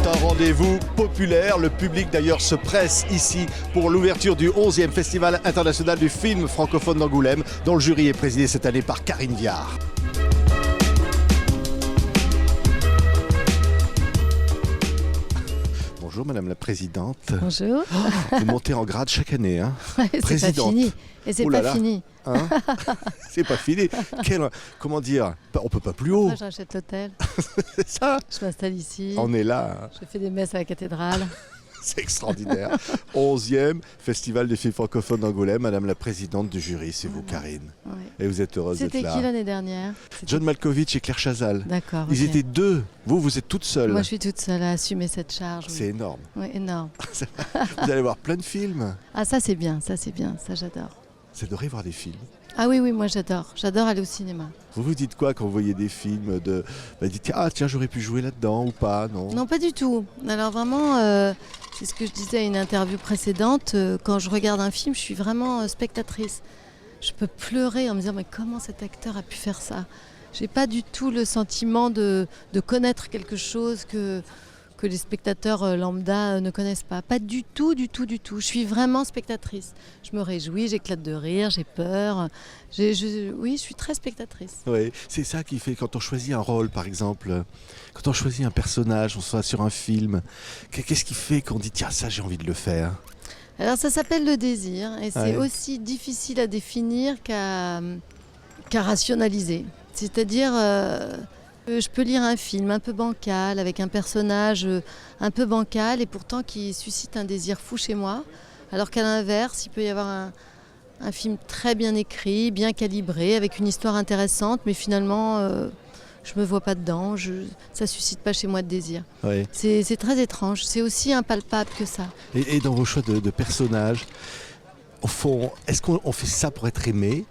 C'est un rendez-vous populaire. Le public d'ailleurs se presse ici pour l'ouverture du 11e Festival international du film francophone d'Angoulême, dont le jury est présidé cette année par Karine Viard. Bonjour Madame la Présidente. Bonjour. Oh, vous montez en grade chaque année, hein? C'est Présidente. pas fini. Et c'est pas fini. Hein? C'est pas fini. Comment dire? On peut pas plus haut. Moi, j'achète l'hôtel. C'est ça. Je m'installe ici. On est là. Hein. Je fais des messes à la cathédrale. C'est extraordinaire. 11e Festival des films francophones d'Angoulême. Madame la Présidente du jury, c'est vous, Karine. Ouais. Et vous êtes heureuse d'être là. C'était qui l'année dernière? John Malkovich et Claire Chazal. D'accord. Ils okay. étaient deux. Vous êtes toute seule. Moi, je suis toute seule à assumer cette charge. C'est énorme. Oui, énorme. Vous allez voir plein de films. Ah, ça, c'est bien. Ça, j'adore. Vous adorez voir des films? Ah oui, moi, j'adore. J'adore aller au cinéma. Vous vous dites quoi quand vous voyez des films de... Vous dites, ah tiens, j'aurais pu jouer là-dedans ou pas, non? Non, pas du tout. Alors vraiment, c'est ce que je disais à une interview précédente. Quand je regarde un film, je suis vraiment spectatrice. Je peux pleurer en me disant, mais comment cet acteur a pu faire ça? J'ai pas du tout le sentiment de connaître quelque chose que les spectateurs lambda ne connaissent pas. Pas du tout. Je suis vraiment spectatrice. Je me réjouis, j'éclate de rire, j'ai peur. Oui, je suis très spectatrice. Oui, c'est ça qui fait quand on choisit un rôle, par exemple, quand on choisit un personnage, on soit sur un film, qu'est-ce qui fait qu'on dit, tiens, ça, j'ai envie de le faire? Alors ça s'appelle le désir et c'est ouais. aussi difficile à définir qu'à rationaliser. C'est-à-dire... je peux lire un film un peu bancal, avec un personnage un peu bancal et pourtant qui suscite un désir fou chez moi. Alors qu'à l'inverse, il peut y avoir un film très bien écrit, bien calibré, avec une histoire intéressante, mais finalement, je ne me vois pas dedans, ça ne suscite pas chez moi de désir. Ouais. C'est très étrange, c'est aussi impalpable que ça. Et dans vos choix de personnages, au fond, est-ce qu'on fait ça pour être aimé?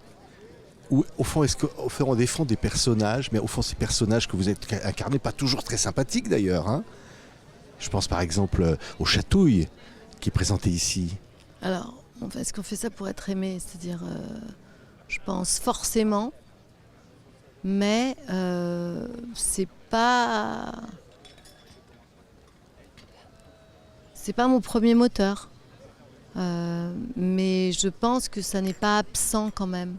Ou au fond, est-ce qu'on défend des personnages, mais au fond, ces personnages que vous êtes incarnés, pas toujours très sympathiques d'ailleurs, hein? Je pense par exemple au Chatouille, qui est présenté ici. Alors, est-ce qu'on fait ça pour être aimé? C'est-à-dire, je pense forcément, mais c'est pas mon premier moteur. Mais je pense que ça n'est pas absent quand même.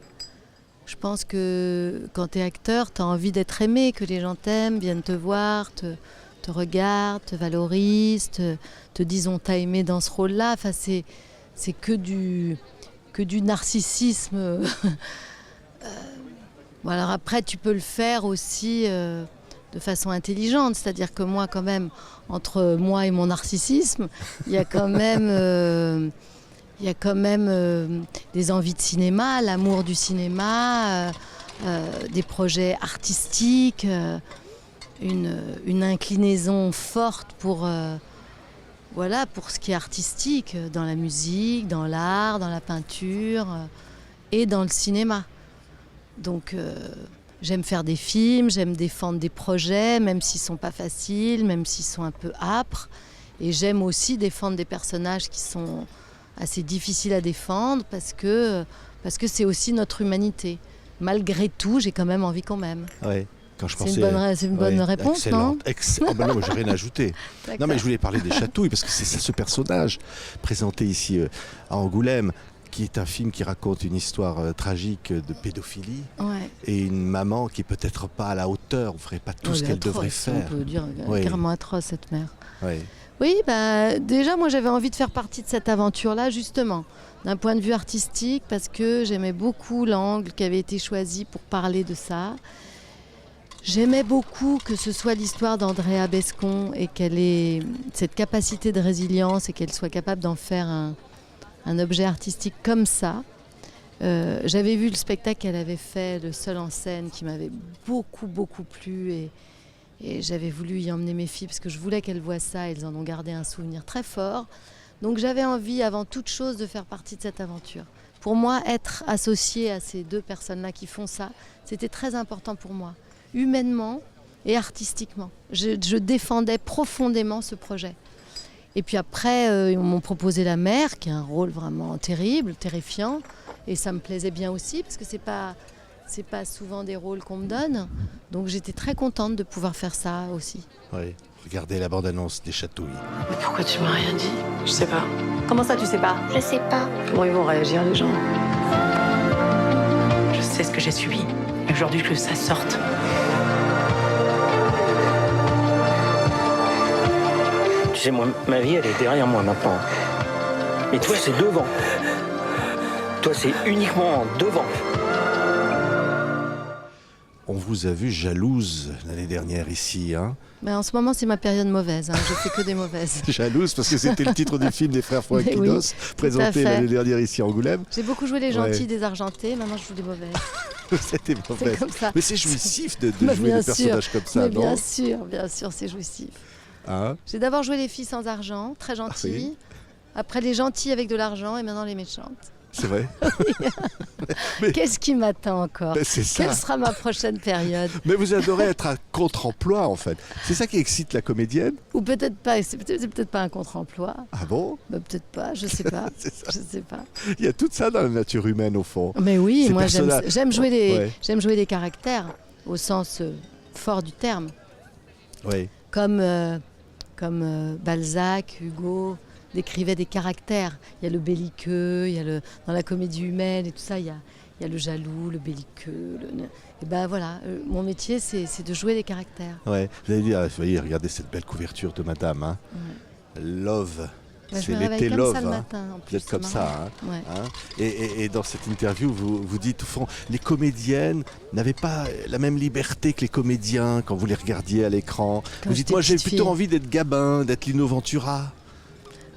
Je pense que quand tu es acteur, tu as envie d'être aimé, que les gens t'aiment, viennent te voir, te regardent, te valorisent, te disent on t'a aimé dans ce rôle-là. Enfin, c'est que du narcissisme. Bon, alors après, tu peux le faire aussi de façon intelligente. C'est-à-dire que moi, quand même, entre moi et mon narcissisme, il y a quand même... des envies de cinéma, l'amour du cinéma, des projets artistiques, une inclinaison forte pour ce qui est artistique, dans la musique, dans l'art, dans la peinture et dans le cinéma. Donc j'aime faire des films, j'aime défendre des projets, même s'ils ne sont pas faciles, même s'ils sont un peu âpres. Et j'aime aussi défendre des personnages qui sont... assez difficile à défendre parce que c'est aussi notre humanité. Malgré tout, j'ai quand même envie qu'on m'aime. Ouais. Quand je pensais... C'est une bonne réponse, excellente. non? Oh ben non, j'ai rien à ajouter. Non, mais je voulais parler des Chatouilles parce que c'est ce personnage présenté ici à Angoulême qui est un film qui raconte une histoire tragique de pédophilie et une maman qui est peut-être pas à la hauteur, on ferait pas tout ce qu'elle devrait faire. On peut dire carrément atroce cette mère. Oui. Oui, déjà moi j'avais envie de faire partie de cette aventure-là justement, d'un point de vue artistique, parce que j'aimais beaucoup l'angle qui avait été choisi pour parler de ça. J'aimais beaucoup que ce soit l'histoire d'Andrea Bescon et qu'elle ait cette capacité de résilience et qu'elle soit capable d'en faire un objet artistique comme ça. J'avais vu le spectacle qu'elle avait fait, Le Seul en scène, qui m'avait beaucoup plu et j'avais voulu y emmener mes filles parce que je voulais qu'elles voient ça. Elles en ont gardé un souvenir très fort. Donc j'avais envie, avant toute chose, de faire partie de cette aventure. Pour moi, être associée à ces deux personnes-là qui font ça, c'était très important pour moi, humainement et artistiquement. Je défendais profondément ce projet. Et puis après, ils m'ont proposé La Mère, qui est un rôle vraiment terrible, terrifiant. Et ça me plaisait bien aussi, parce que c'est pas souvent des rôles qu'on me donne. Donc j'étais très contente de pouvoir faire ça aussi. Oui. Regardez la bande-annonce des Chatouilles. Mais pourquoi tu m'as rien dit? Je sais pas. Comment ça, tu sais pas? Je sais pas. Comment ils vont réagir, les gens? Je sais ce que j'ai subi. Et aujourd'hui, je veux que ça sorte. Tu sais, moi, ma vie, elle est derrière moi maintenant. Mais toi, c'est devant. Toi, c'est uniquement devant. On vous a vu jalouse l'année dernière ici, hein? Mais en ce moment, c'est ma période mauvaise. Je fais que des mauvaises. Jalouse parce que c'était le titre du film des frères Mais oui, Fuenquinos, présenté fait. l'année dernière ici à Angoulême. J'ai beaucoup joué les gentils, désargentés. Maintenant, je joue des mauvaises. C'était C'est mauvais. comme ça. Mais c'est jouissif de Mais jouer bien des personnages sûr. comme ça, Mais non? bien sûr, c'est jouissif. Hein? J'ai d'abord joué les filles sans argent, très gentilles. Après les gentils avec de l'argent et maintenant les méchantes. C'est vrai? Mais- Qu'est-ce qui m'attend encore? Ben, c'est ça. Quelle sera ma prochaine période? Mais vous adorez être un contre-emploi, en fait. C'est ça qui excite la comédienne? Ou peut-être pas, c'est peut-être pas un contre-emploi. Ah bon? Bah, peut-être pas, je sais pas. C'est ça. Je sais pas. Il y a tout ça dans la nature humaine, au fond. Mais oui, Ces moi personnages- j'aime jouer Ouais. j'aime jouer des caractères au sens fort du terme. Oui. Comme Balzac, Hugo décrivaient des caractères. Il y a le belliqueux, dans la comédie humaine et tout ça, il y a le jaloux, le belliqueux. Et ben voilà, mon métier c'est de jouer des caractères. Ouais. Vous avez dit, ah, voyez, regardez cette belle couverture de madame. Hein. Love. Bah, je C'est me réveille l'été comme love. ça le Hein. matin. En Vous plus, êtes comme c'est ça. marrant. Hein. Ouais. Hein. Et dans cette interview, vous dites, au fond, les comédiennes n'avaient pas la même liberté que les comédiens quand vous les regardiez à l'écran. Quand Vous dites, j'étais moi j'ai petite plutôt fille. envie d'être Gabin, d'être Lino Ventura.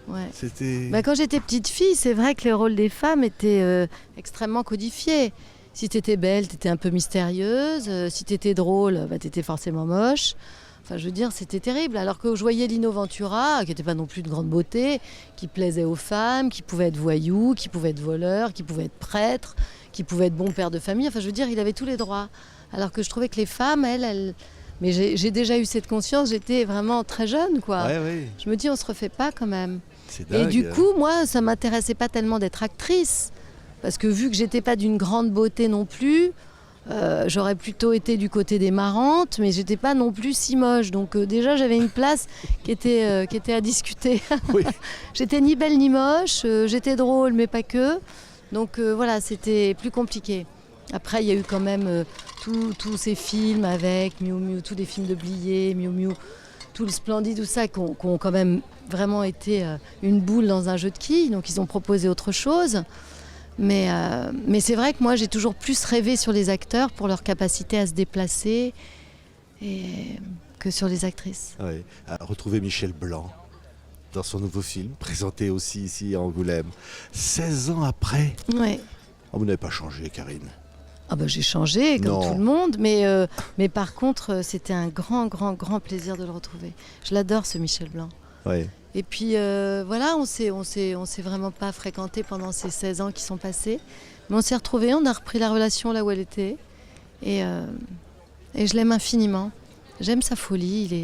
Ouais. C'était... Bah, quand j'étais petite fille, c'est vrai que les rôles des femmes étaient extrêmement codifiés. Si t'étais belle, t'étais un peu mystérieuse. Si t'étais drôle, bah, t'étais forcément moche. Enfin, je veux dire, c'était terrible. Alors que je voyais Lino Ventura, qui n'était pas non plus de grande beauté, qui plaisait aux femmes, qui pouvait être voyou, qui pouvait être voleur, qui pouvait être prêtre, qui pouvait être bon père de famille. Enfin, je veux dire, il avait tous les droits. Alors que je trouvais que les femmes, elles... Mais j'ai déjà eu cette conscience, j'étais vraiment très jeune, quoi. Ouais, ouais. Je me dis, on se refait pas quand même. C'est Et dingue. du coup, moi, ça m'intéressait pas tellement d'être actrice. Parce que vu que j'étais pas d'une grande beauté non plus, j'aurais plutôt été du côté des marrantes, mais j'étais pas non plus si moche. Donc déjà, j'avais une place qui était à discuter. Oui. J'étais ni belle ni moche, j'étais drôle, mais pas que. Donc voilà, c'était plus compliqué. Après, il y a eu quand même tous ces films avec Miu Miu, tous les films de Blier, Miu Miu, tout le Splendide, tout ça, qui ont quand même vraiment été une boule dans un jeu de quilles. Donc ils ont proposé autre chose. Mais c'est vrai que moi, j'ai toujours plus rêvé sur les acteurs pour leur capacité à se déplacer que sur les actrices. Ouais. À retrouver Michel Blanc dans son nouveau film, présenté aussi ici à Angoulême. 16 ans après. Ouais. Oh, vous n'avez pas changé, Karine. Ah bah, j'ai changé, comme Non. tout le monde, mais par contre, c'était un grand plaisir de le retrouver. Je l'adore, ce Michel Blanc. Ouais. Et puis voilà, on s'est vraiment pas fréquentés pendant ces 16 ans qui sont passés. Mais on s'est retrouvés, on a repris la relation là où elle était. Et je l'aime infiniment. J'aime sa folie, il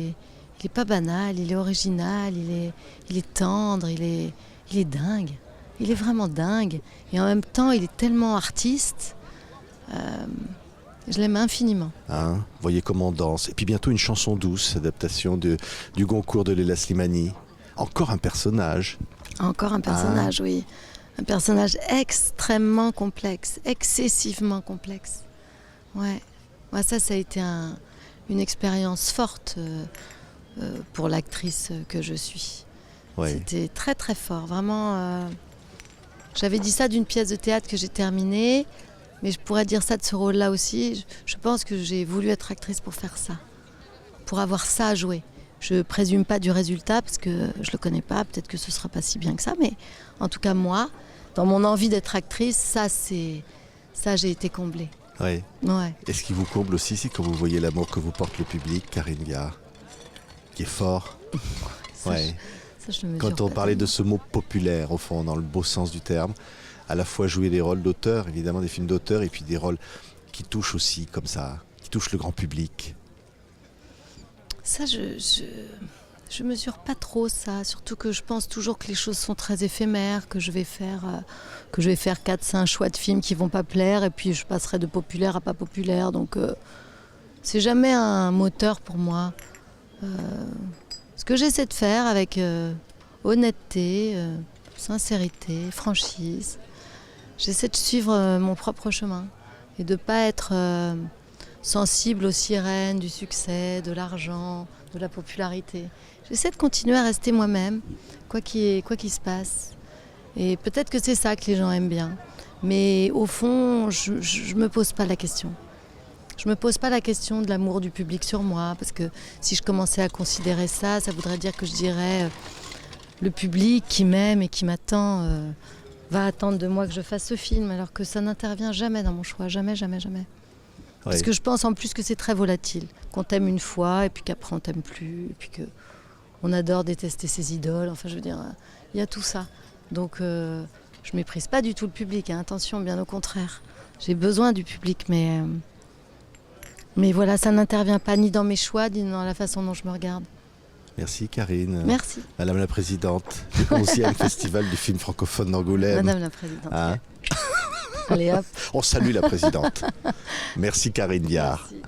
est pas banal, il est original, il est tendre, il est dingue. Il est vraiment dingue. Et en même temps, il est tellement artiste. Je l'aime infiniment. Hein, voyez comment on danse. Et puis bientôt une chanson douce, adaptation du Goncourt de Léla Slimani. Encore un personnage. Encore un personnage, oui. Un personnage extrêmement complexe, excessivement complexe. Ouais. Ouais, ça a été une expérience forte pour l'actrice que je suis. Ouais. C'était très très fort, vraiment. J'avais dit ça d'une pièce de théâtre que j'ai terminée, mais je pourrais dire ça de ce rôle-là aussi. Je pense que j'ai voulu être actrice pour faire ça, pour avoir ça à jouer. Je présume pas du résultat parce que je le connais pas, peut-être que ce sera pas si bien que ça, mais en tout cas moi, dans mon envie d'être actrice, ça j'ai été comblée. Ouais. Ouais. Et ce qui vous comble aussi, c'est quand vous voyez l'amour que vous porte le public, Karine Viard, qui est fort. Ça, Ouais. je le mesure Quand on pas parlait de tellement. ce mot populaire, au fond, dans le beau sens du terme, à la fois jouer des rôles d'auteur, évidemment des films d'auteur, et puis des rôles qui touchent aussi, comme ça, qui touchent le grand public. Ça, je mesure pas trop ça, surtout que je pense toujours que les choses sont très éphémères, que je vais faire 4-5 choix de films qui vont pas plaire, et puis je passerai de populaire à pas populaire, donc c'est jamais un moteur pour moi. Ce que j'essaie de faire avec honnêteté, sincérité, franchise, j'essaie de suivre mon propre chemin et de ne pas être sensible aux sirènes du succès, de l'argent, de la popularité. J'essaie de continuer à rester moi-même, quoi qu'il se passe. Et peut-être que c'est ça que les gens aiment bien. Mais au fond, je ne me pose pas la question. Je ne me pose pas la question de l'amour du public sur moi, parce que si je commençais à considérer ça, ça voudrait dire que je dirais le public qui m'aime et qui m'attend va attendre de moi que je fasse ce film, alors que ça n'intervient jamais dans mon choix, jamais, jamais, jamais. Parce que je pense en plus que c'est très volatile, qu'on t'aime une fois et puis qu'après on t'aime plus, et puis qu'on adore détester ses idoles, enfin je veux dire, il y a tout ça. Donc je méprise pas du tout le public, hein. Attention, bien au contraire. J'ai besoin du public, mais voilà, ça n'intervient pas ni dans mes choix, ni dans la façon dont je me regarde. Merci Karine. Merci. Madame la Présidente du 11e Festival du film francophone d'Angoulême. Madame la Présidente. Hein Allez hop. On salue la Présidente. Merci Karine Viard. Merci.